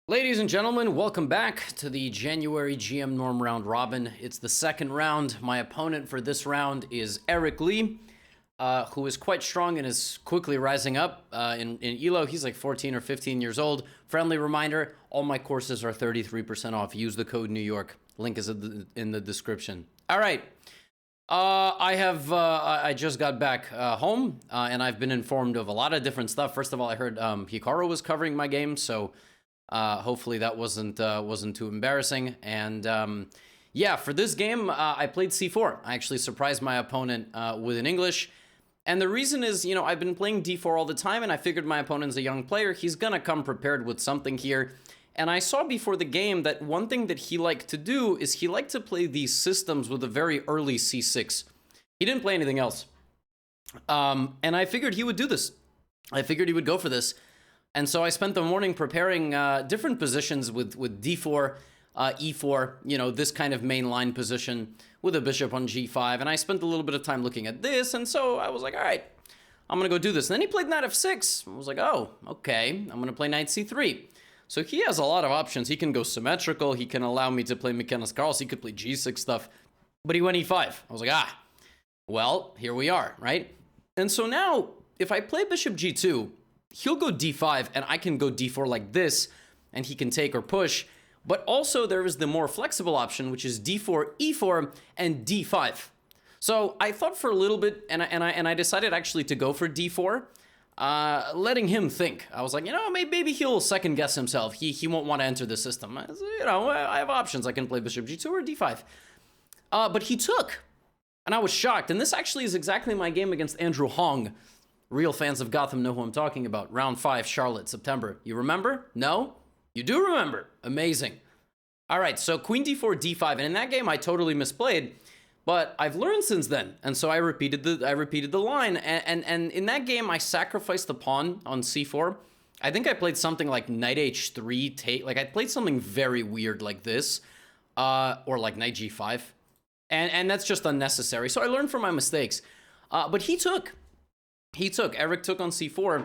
Ladies and gentlemen, welcome back to the January GM Norm Round Robin. It's the second round. My opponent for this round is Eric Lee, who is quite strong and is quickly rising up in ELO. He's like 14 or 15 years old. Friendly reminder, all my courses are 33% off. Use the code New York. Link is in the description. All right. I just got back home, and I've been informed of a lot of different stuff. First of all, I heard Hikaru was covering my game, so hopefully that wasn't too embarrassing. And yeah, for this game, I played c4. I actually surprised my opponent with an English. And the reason is, you know, I've been playing d4 all the time, and I figured my opponent's a young player. He's gonna come prepared with something here. And I saw before the game that one thing that he liked to do is he liked to play these systems with a very early c6. He didn't play anything else. And I figured he would do this. I figured he would go for this. And so I spent the morning preparing different positions with d4, e4, you know, this kind of main line position with a bishop on g5. And I spent a little bit of time looking at this. And so I was like, all right, I'm going to go do this. And then he played knight f6. I was like, oh, okay, I'm going to play knight c3. So he has a lot of options. He can go symmetrical. He can allow me to play McKenna's Carls. He could play g6 stuff. But he went e5. I was like, well, here we are, right? And so now, if I play bishop g2, he'll go d5, and I can go d4 like this, and he can take or push. But also, there is the more flexible option, which is d4, e4, and d5. So I thought for a little bit, and I decided actually to go for d4, letting him think. I was like, you know, maybe he'll second guess himself. He won't want to enter the system. You know, I have options. I can play bishop g2 or d5. But he took, and I was shocked. And this actually is exactly my game against Andrew Hong. Real fans of Gotham know who I'm talking about. Round 5, Charlotte, September. You remember? No? You do remember. Amazing. All right, so queen d4, d5. And in that game, I totally misplayed. But I've learned since then. And so I repeated the line. And in that game, I sacrificed the pawn on c4. I think I played something like knight h3, take. Like I played something very weird like this. Or like knight g5. And that's just unnecessary. So I learned from my mistakes. But he took. Eric took on c4,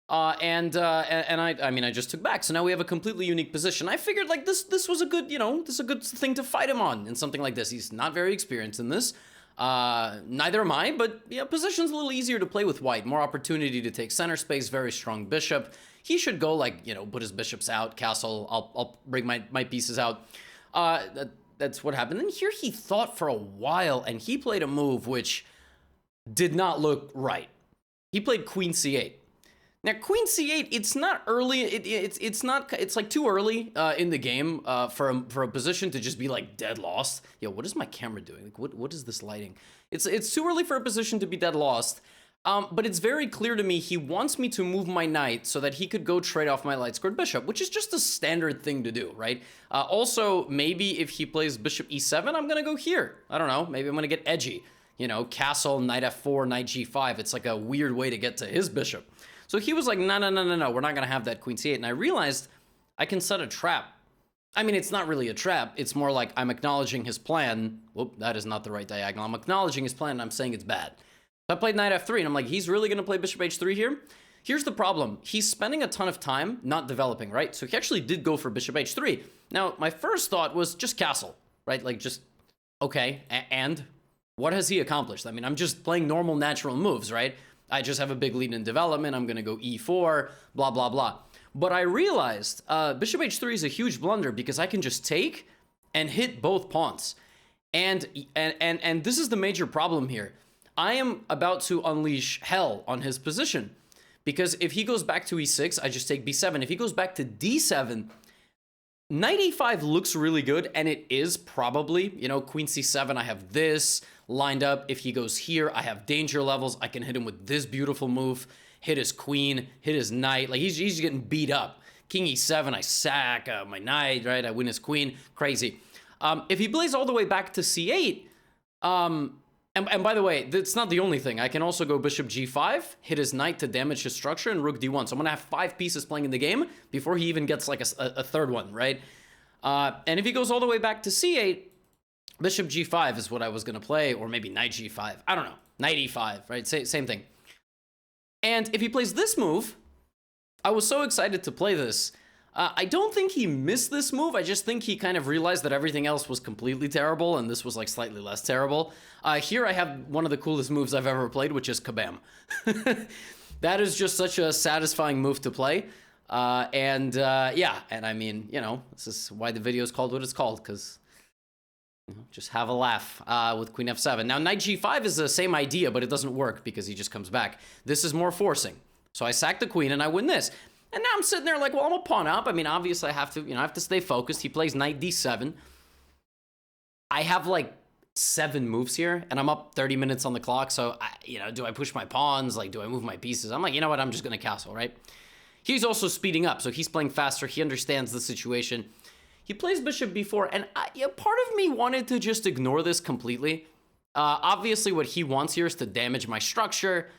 and I just took back. So now we have a completely unique position. I figured like this was a good, you know, this is a good thing to fight him on in something like this. He's not very experienced in this. Neither am I, but yeah, position's a little easier to play with white. More opportunity to take center space, very strong bishop. He should go like, you know, put his bishops out, castle. I'll bring my pieces out. That's what happened. And here he thought for a while, and he played a move which did not look right. He played queen c8. Now, queen c8, it's not early. It's like too early in the game for a position to just be like dead lost. Yo, what is my camera doing? Like, what is this lighting? It's too early for a position to be dead lost. But it's very clear to me he wants me to move my knight so that he could go trade off my light-squared bishop, which is just a standard thing to do, right? Also, maybe if he plays bishop e7, I'm gonna go here. I don't know. Maybe I'm gonna get edgy. You know, castle, knight f4, knight g5. It's like a weird way to get to his bishop. So he was like, no, we're not going to have that queen c8. And I realized I can set a trap. I mean, it's not really a trap. It's more like I'm acknowledging his plan. Whoop, that is not the right diagonal. I'm acknowledging his plan, and I'm saying it's bad. So I played knight f3, and I'm like, he's really going to play bishop h3 here? Here's the problem. He's spending a ton of time not developing, right? So he actually did go for bishop h3. Now, my first thought was just castle, right? Like, just, okay, and what has he accomplished? I mean, I'm just playing normal natural moves, right? I just have a big lead in development. I'm going to go e4, blah, blah, blah. But I realized bishop h3 is a huge blunder because I can just take and hit both pawns. And this is the major problem here. I am about to unleash hell on his position because if he goes back to e6, I just take b7. If he goes back to d7, knight e5 looks really good, and it is probably, you know, queen c7, I have this lined up. If he goes here, I have danger levels. I can hit him with this beautiful move, hit his queen, hit his knight. Like, he's getting beat up. King e7, I sack my knight, right? I win his queen. Crazy. If he plays all the way back to c8, and by the way, that's not the only thing. I can also go bishop g5, hit his knight to damage his structure, and rook d1. So I'm going to have 5 pieces playing in the game before he even gets like a third one, right? And if he goes all the way back to c8, bishop g5 is what I was going to play, or maybe knight g5. I don't know. Knight e5, right? Same thing. And if he plays this move, I was so excited to play this. I don't think he missed this move. I just think he kind of realized that everything else was completely terrible, and this was like slightly less terrible. Here I have one of the coolest moves I've ever played, which is Kabam. That is just such a satisfying move to play. Yeah, and I mean, you know, this is why the video is called what it's called, because just have a laugh with Queen F7. Now, Knight G5 is the same idea, but it doesn't work because he just comes back. This is more forcing. So I sack the queen and I win this. And now I'm sitting there like, well, I'm a pawn up. I mean, obviously I have to, I have to stay focused. He plays Knight D7. I have like 7 moves here and I'm up 30 minutes on the clock. So, do I push my pawns? Like, do I move my pieces? I'm like, you know what? I'm just going to castle, right? He's also speeding up. So he's playing faster. He understands the situation. He plays bishop b4, and part of me wanted to just ignore this completely. Obviously, what he wants here is to damage my structure,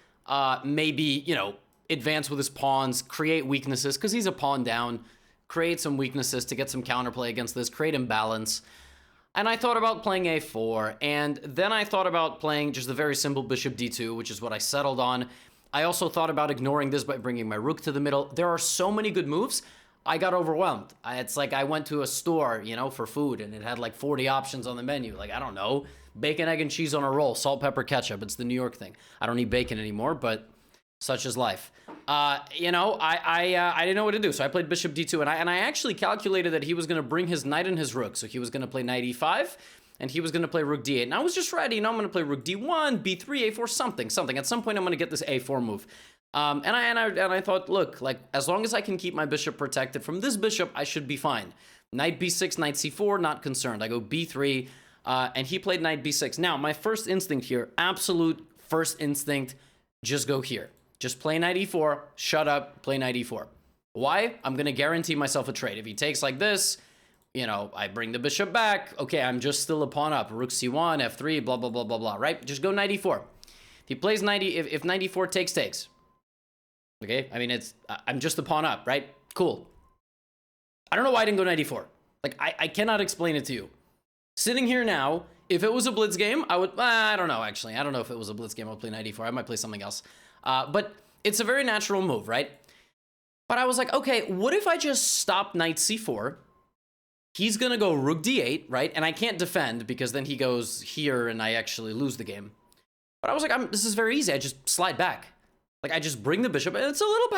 maybe, advance with his pawns, create weaknesses, because he's a pawn down, create some weaknesses to get some counterplay against this, create imbalance. And I thought about playing a4, and then I thought about playing just the very simple bishop d2, which is what I settled on. I also thought about ignoring this by bringing my rook to the middle. There are so many good moves. I got overwhelmed. It's like I went to a store, for food, and it had like 40 options on the menu. Like, I don't know, bacon, egg, and cheese on a roll, salt, pepper, ketchup. It's the New York thing. I don't eat bacon anymore, but such is life. I didn't know what to do, so I played bishop d2, and I actually calculated that he was going to bring his knight and his rook. So he was going to play knight e5, and he was going to play rook d8. And I was just ready, I'm going to play rook d1, b3, a4, something. At some point, I'm going to get this a4 move. And I thought, look, like, as long as I can keep my bishop protected from this bishop, I should be fine. Knight b6, knight c4, not concerned. I go b3, and he played knight b6. Now, my first instinct here, absolute first instinct, just go here. Just play knight e4, shut up, play knight e4. Why? I'm going to guarantee myself a trade. If he takes like this, I bring the bishop back. Okay, I'm just still a pawn up. Rook c1, f3, blah, blah, blah, blah, blah, right? Just go knight e4. If he plays knight if knight e4 takes. Okay, I mean, I'm just a pawn up, right? Cool. I don't know why I didn't go knight e4. Like, I cannot explain it to you. Sitting here now, if it was a blitz game, I would, I don't know, actually. I don't know if it was a blitz game, I would play knight e4. I might play something else. But it's a very natural move, right? But I was like, okay, what if I just stop knight c4? He's going to go rook d8, right? And I can't defend because then he goes here and I actually lose the game. But I was like, this is very easy. I just slide back. Like, I just bring the bishop, and it's a little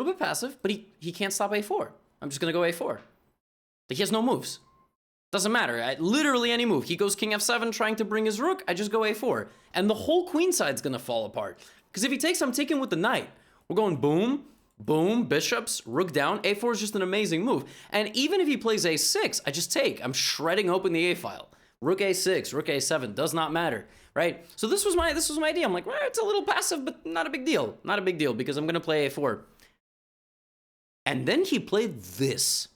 bit passive, but he can't stop a4. I'm just going to go a4. But he has no moves. Doesn't matter. Literally any move. He goes king f7 trying to bring his rook, I just go a4. And the whole queen side's going to fall apart. Because if he takes, I'm taking with the knight. We're going boom, boom, bishops, rook down. a4 is just an amazing move. And even if he plays a6, I just take. I'm shredding open the a file. Rook a6, rook a7, does not matter. Right? So this was my idea. I'm like, well, it's a little passive, but not a big deal. Not a big deal because I'm going to play a4. And then he played this.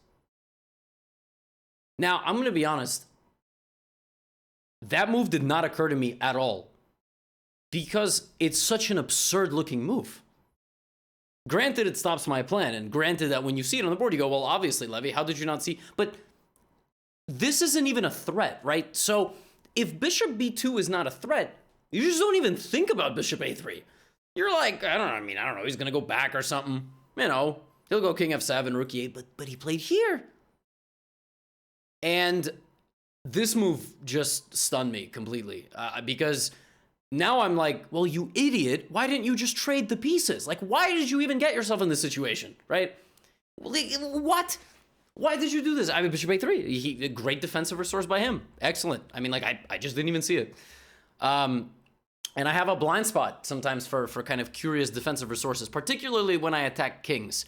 Now, I'm going to be honest. That move did not occur to me at all because it's such an absurd looking move. Granted, it stops my plan, and granted that when you see it on the board, you go, well, obviously, Levy, how did you not see? But this isn't even a threat, right? So if bishop b2 is not a threat, you just don't even think about bishop a3. You're like, I don't know, he's going to go back or something. He'll go king f7, rook e8, but he played here. And this move just stunned me completely because now I'm like, well, you idiot, why didn't you just trade the pieces? Like, why did you even get yourself in this situation, right? What? Why did you do this? I mean, bishop a3, a great defensive resource by him. Excellent. I mean, like, I just didn't even see it. And I have a blind spot sometimes for kind of curious defensive resources, particularly when I attack kings.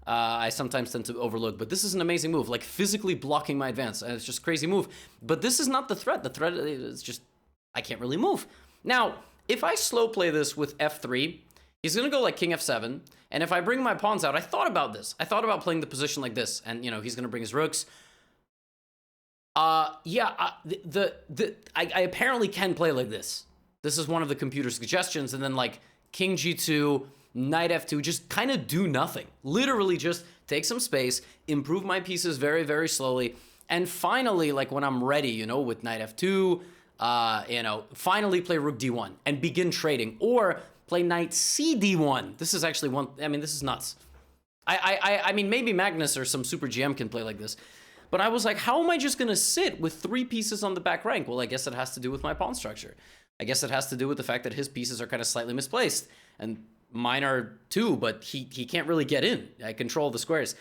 I sometimes tend to overlook, but this is an amazing move, like physically blocking my advance. And it's just a crazy move. But this is not the threat. The threat is just, I can't really move. Now, if I slow play this with f3, he's going to go like king f7. And if I bring my pawns out, I thought about this. I thought about playing the position like this. And, he's going to bring his rooks. I apparently can play like this. This is one of the computer suggestions. And then like king g2, knight f2, just kind of do nothing. Literally just take some space, improve my pieces very, very slowly. And finally, like when I'm ready, with knight f2, finally play rook d1 and begin trading. Or play knight c d1. This is actually this is nuts. I mean, maybe Magnus or some super GM can play like this. But I was like, how am I just going to sit with 3 pieces on the back rank? Well, I guess it has to do with my pawn structure. I guess it has to do with the fact that his pieces are kind of slightly misplaced. And mine are too, but he can't really get in. I control the squares.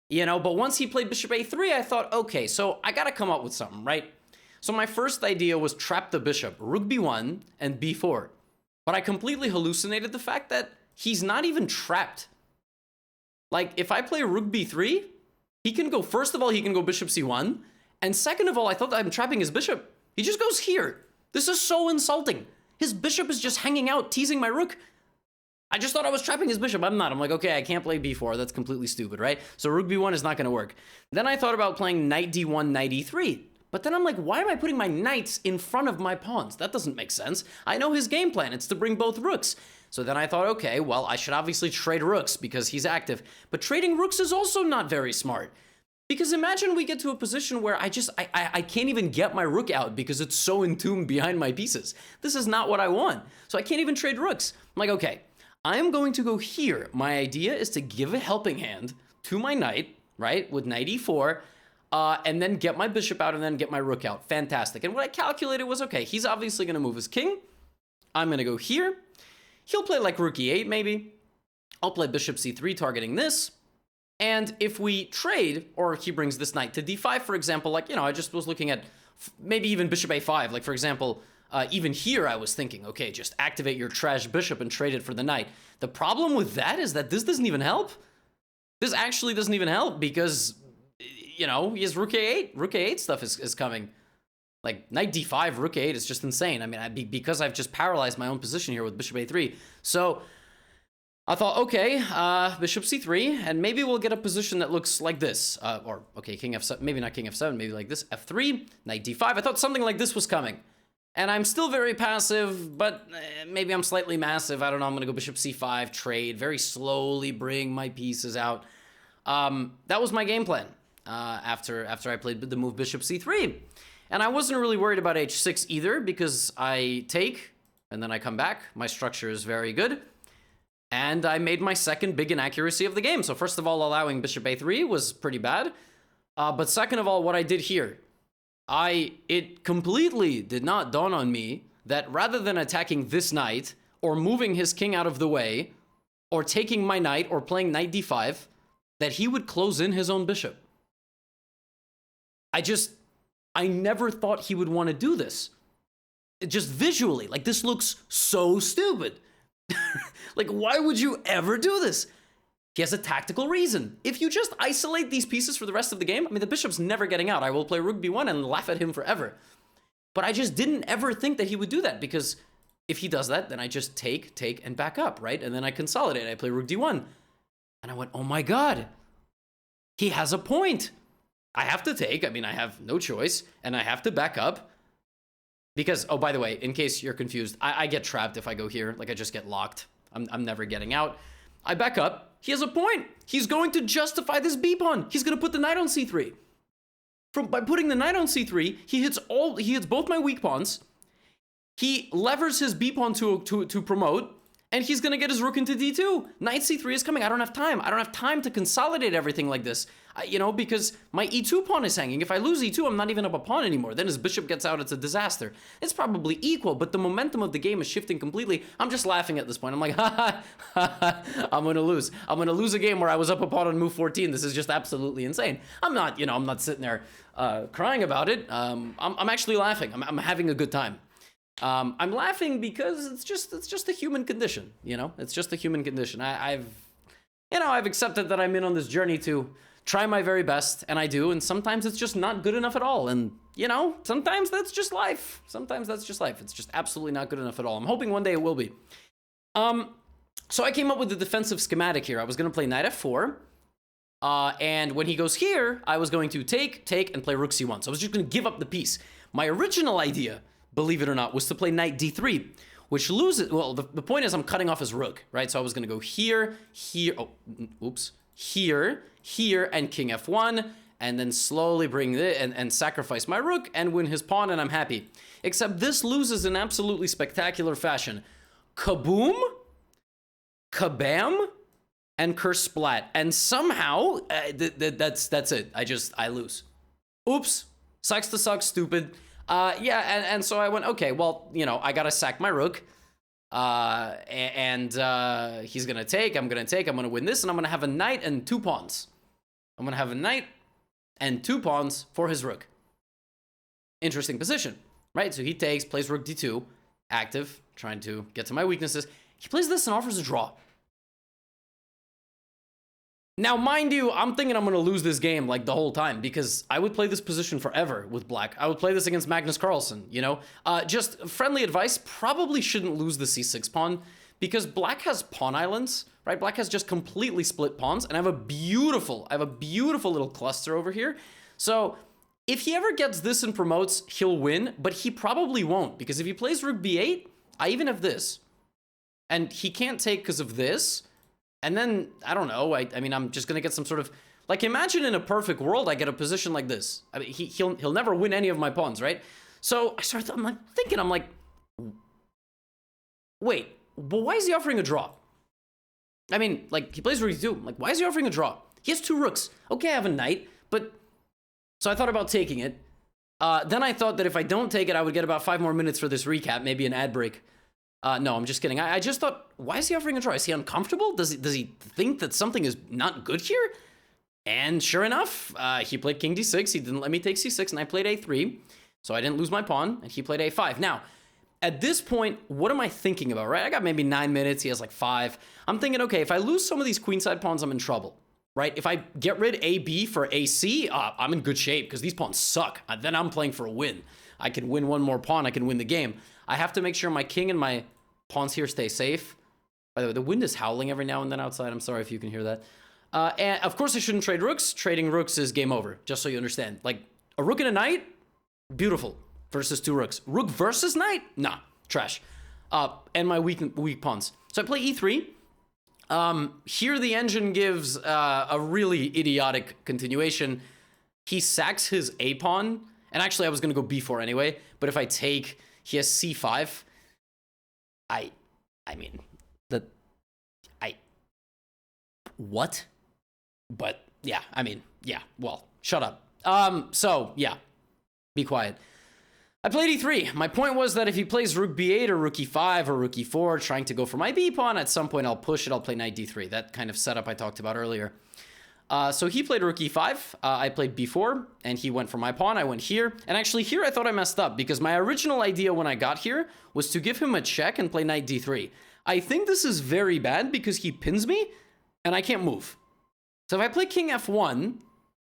You know, but once he played bishop a3, I thought, okay, so I got to come up with something, right? So my first idea was trap the bishop, rook b1 and b4. But I completely hallucinated the fact that he's not even trapped. Like, if I play rook b3, he can go, first of all, he can go bishop c1. And second of all, I thought that I'm trapping his bishop. He just goes here. This is so insulting. His bishop is just hanging out, teasing my rook. I just thought I was trapping his bishop. I'm not. I'm like, okay, I can't play b4. That's completely stupid, right? So rook b1 is not going to work. Then I thought about playing knight d1, knight e3. But then I'm like, why am I putting my knights in front of my pawns? That doesn't make sense. I know his game plan. It's to bring both rooks. So then I thought, okay, well, I should obviously trade rooks because he's active. But trading rooks is also not very smart. Because imagine we get to a position where I can't even get my rook out because it's so entombed behind my pieces. This is not what I want. So I can't even trade rooks. I'm like, okay, I am going to go here. My idea is to give a helping hand to my knight, right, with knight e4, and then get my bishop out and then get my rook out. Fantastic. And what I calculated was, okay, he's obviously going to move his king. I'm going to go here. He'll play like rook e8 maybe. I'll play bishop c3 targeting this. And if we trade, or he brings this knight to d5, for example, like, you know, I just was looking at maybe even bishop a5. Like, for example, even here I was thinking, okay, just activate your trash bishop and trade it for the knight. The problem with that is that this doesn't even help. This actually doesn't even help because, you know, he has rook a8. Rook a8 stuff is coming. Like, knight d5, rook a8 is just insane. I mean, because I've just paralyzed my own position here with bishop a3. So I thought, okay, bishop c3, and maybe we'll get a position that looks like this. Or, okay, king f7, maybe not king f7, maybe like this, f3, knight d5. I thought something like this was coming. And I'm still very passive, but maybe I'm slightly massive. I don't know, I'm going to go bishop c5, trade, very slowly bring my pieces out. That was my game plan after I played the move bishop c3. And I wasn't really worried about h6 either, because I take, and then I come back. My structure is very good. And I made my second big inaccuracy of the game. So first of all, allowing bishop a3 was pretty bad. But second of all, what I did here, it completely did not dawn on me that rather than attacking this knight, or moving his king out of the way, or taking my knight, or playing knight d5, that he would close in his own bishop. I never thought he would want to do this. Just visually, like, this looks so stupid. Like, why would you ever do this? He has a tactical reason. If you just isolate these pieces for the rest of the game, I mean, the bishop's never getting out. I will play rook b1 and laugh at him forever. But I just didn't ever think that he would do that, because if he does that, then I just take, and back up, right? And then I consolidate. I play rook d1. And I went, oh my god. He has a point. I have to take. I mean, I have no choice. And I have to back up. Because, oh, by the way, in case you're confused, I get trapped if I go here. Like, I just get locked. I'm never getting out. I back up. He has a point. He's going to justify this b pawn. He's going to put the knight on c3. By putting the knight on c3, he hits both my weak pawns. He levers his b pawn to promote, and he's going to get his rook into d2. Knight c3 is coming. I don't have time. I don't have time to consolidate everything like this. You know, because my e2 pawn is hanging. If I lose e2, I'm not even up a pawn anymore. Then his bishop gets out, it's a disaster. It's probably equal, but the momentum of the game is shifting completely. I'm just laughing at this point. I'm like, ha ha, I'm gonna lose. I'm gonna lose a game where I was up a pawn on move 14. This is just absolutely insane. I'm not, you know, I'm not sitting there crying about it. I'm actually laughing. I'm having a good time. I'm laughing because it's just a human condition, you know? It's just a human condition. I've accepted that I'm in on this journey to try my very best, and I do, and sometimes it's just not good enough at all, and, you know, sometimes that's just life. Sometimes that's just life. It's just absolutely not good enough at all. I'm hoping one day it will be. So I came up with the defensive schematic here. I was going to play knight f4, and when he goes here, I was going to take, and play rook c1. So I was just going to give up the piece. My original idea, believe it or not, was to play knight d3, which loses, well, the point is I'm cutting off his rook, right? So I was going to go here, here, and king f1, and then slowly bring it and sacrifice my rook and win his pawn, and I'm happy. Except this loses in absolutely spectacular fashion. Kaboom, kabam, and curse splat. And somehow, that's it. I lose. Oops. Sucks to suck, stupid. Yeah, and so I went, okay, well, you know, I gotta sack my rook. And he's gonna take, I'm gonna win this, and I'm gonna have a knight and 2 pawns. I'm gonna have a knight and 2 pawns for his rook. Interesting position, right? So he takes, plays rook d2, active, trying to get to my weaknesses. He plays this and offers a draw. Now, mind you, I'm thinking I'm going to lose this game like the whole time because I would play this position forever with black. I would play this against Magnus Carlsen, you know? Just friendly advice, probably shouldn't lose the c6 pawn because black has pawn islands, right? Black has just completely split pawns, and I have a beautiful little cluster over here. So if he ever gets this and promotes, he'll win, but he probably won't because if he plays rook b8, I even have this. And he can't take because of this. And then, I don't know, I mean, I'm just going to get some sort of... Like, imagine in a perfect world, I get a position like this. I mean, he'll never win any of my pawns, right? So, I'm like, thinking, wait, but why is he offering a draw? I mean, like, he plays rook d2. Like, why is he offering a draw? He has 2 rooks. Okay, I have a knight, but... So I thought about taking it. Then I thought that if I don't take it, I would get about 5 more minutes for this recap, maybe an ad break. No, I'm just kidding. I just thought, why is he offering a draw? Is he uncomfortable? Does he think that something is not good here? And sure enough, he played king d6. He didn't let me take c6, and I played a3. So I didn't lose my pawn, and he played a5. Now, at this point, what am I thinking about, right? I got maybe 9 minutes. He has like 5. I'm thinking, okay, if I lose some of these queenside pawns, I'm in trouble, right? If I get rid AB for AC, I'm in good shape because these pawns suck. Then I'm playing for a win. I can win one more pawn. I can win the game. I have to make sure my king and my pawns here stay safe. By the way, the wind is howling every now and then outside. I'm sorry if you can hear that. And of course, I shouldn't trade rooks. Trading rooks is game over, just so you understand. Like, a rook and a knight, beautiful, versus 2 rooks. Rook versus knight? Nah, trash. And my weak pawns. So I play e3. Here the engine gives a really idiotic continuation. He sacks his a pawn. And actually, I was going to go b4 anyway. But if I take... He has c5. I mean, what? But yeah, I mean, yeah, well, shut up. So yeah, be quiet. I played e3. My point was that if he plays rook b8 or rook e5 or rook e4, trying to go for my b pawn, at some point I'll push it, I'll play knight d3. That kind of setup I talked about earlier. So he played rook e5, I played b4, and he went for my pawn, I went here. And actually here I thought I messed up, because my original idea when I got here was to give him a check and play knight d3. I think this is very bad, because he pins me, and I can't move. So if I play king f1,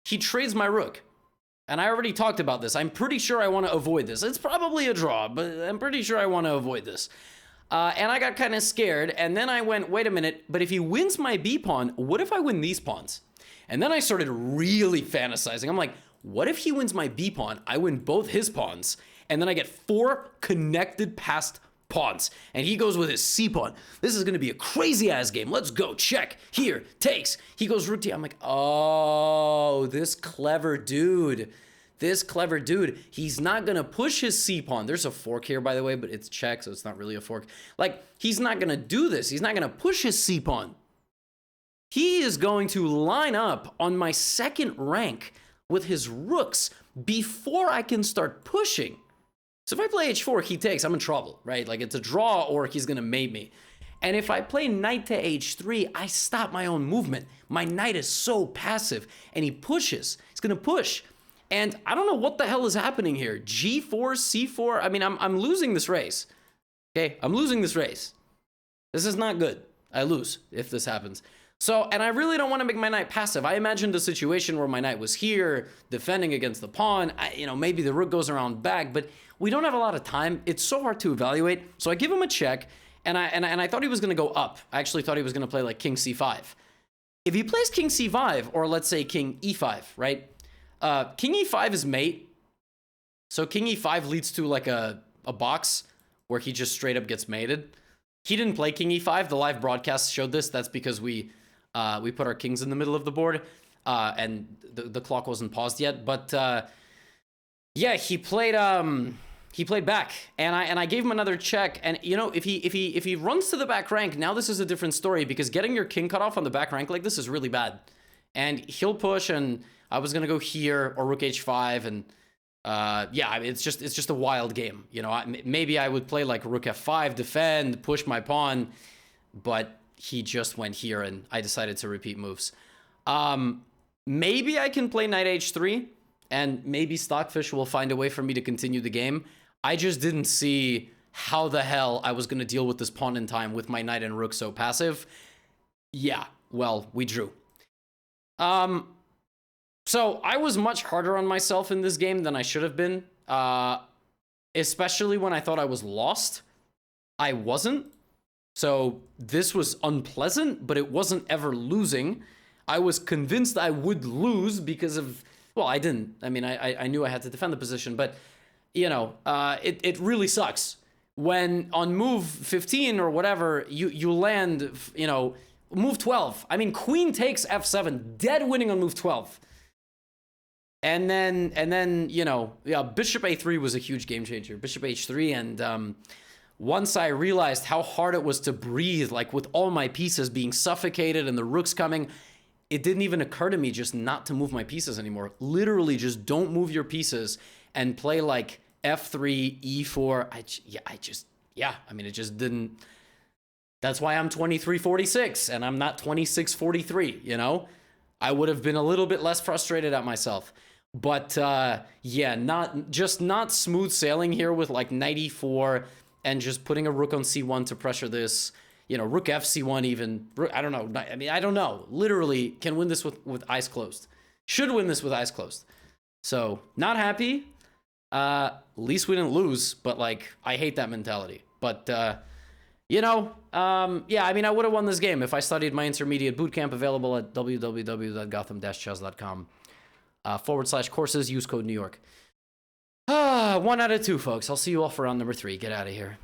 he trades my rook. And I already talked about this. I'm pretty sure I want to avoid this. It's probably a draw, but I'm pretty sure I want to avoid this. And I got kind of scared, and then I went, wait a minute, but if he wins my b pawn, what if I win these pawns? And then I started really fantasizing. I'm like, what if he wins my b pawn, I win both his pawns, and then I get 4 connected passed pawns, and he goes with his c pawn. This is going to be a crazy ass game. Let's go. Check. Here. Takes. He goes rook d. I'm like, oh, this clever dude. This clever dude. He's not going to push his c pawn. There's a fork here, by the way, but it's check, so it's not really a fork. Like, he's not going to do this. He's not going to push his c pawn. He is going to line up on my second rank with his rooks before I can start pushing. So if I play h4, he takes, I'm in trouble, right? Like, it's a draw or he's going to mate me. And if I play knight to h3, I stop my own movement. My knight is so passive, and he pushes. He's going to push. And I don't know what the hell is happening here. g4, c4. I mean, I'm losing this race. Okay, I'm losing this race. This is not good. I lose if this happens. So, and I really don't want to make my knight passive. I imagined a situation where my knight was here, defending against the pawn. Maybe the rook goes around back, but we don't have a lot of time. It's so hard to evaluate. So I give him a check, and I thought he was going to go up. I actually thought he was going to play like king c5. If he plays king c5, or let's say king e5, right? King e5 is mate. So king e5 leads to like a box where he just straight up gets mated. He didn't play king e5. The live broadcast showed this. That's because we put our kings in the middle of the board, and the clock wasn't paused yet. But yeah, he played he played back, and I gave him another check. And you know, if he runs to the back rank, now this is a different story, because getting your king cut off on the back rank like this is really bad. And he'll push, and I was gonna go here or rook h5, and yeah, it's just a wild game. You know, maybe I would play like rook f5, defend, push my pawn, but he just went here, and I decided to repeat moves. Maybe I can play knight h3, and maybe Stockfish will find a way for me to continue the game. I just didn't see how the hell I was going to deal with this pawn in time with my knight and rook so passive. Yeah, well, we drew. So I was much harder on myself in this game than I should have been, especially when I thought I was lost. I wasn't. So this was unpleasant, but it wasn't ever losing. I was convinced I would lose because of, well, I didn't. I mean, I knew I had to defend the position, but, you know, it really sucks when on move 15 or whatever, you land, you know, move 12. I mean, queen takes f7, dead winning on move 12. And then, you know, yeah, bishop a3 was a huge game changer. Bishop h3, and once I realized how hard it was to breathe, like with all my pieces being suffocated and the rooks coming, it didn't even occur to me just not to move my pieces anymore. Literally, just don't move your pieces and play like f3, e4. I mean, it just didn't. That's why I'm 23-46 and I'm not 26-43, you know? I would have been a little bit less frustrated at myself. But yeah, not smooth sailing here with like knight e4 and just putting a rook on c1 to pressure this. You know, rook f c1 even. I don't know. I mean, I don't know. Literally can win this with eyes closed. Should win this with eyes closed. So not happy. At least we didn't lose, but like I hate that mentality. But you know, yeah, I mean, I would have won this game if I studied my intermediate bootcamp, available at www.gotham-chess.com /courses. Use code New York. 1 out of 2, folks. I'll see you all for round number 3. Get out of here.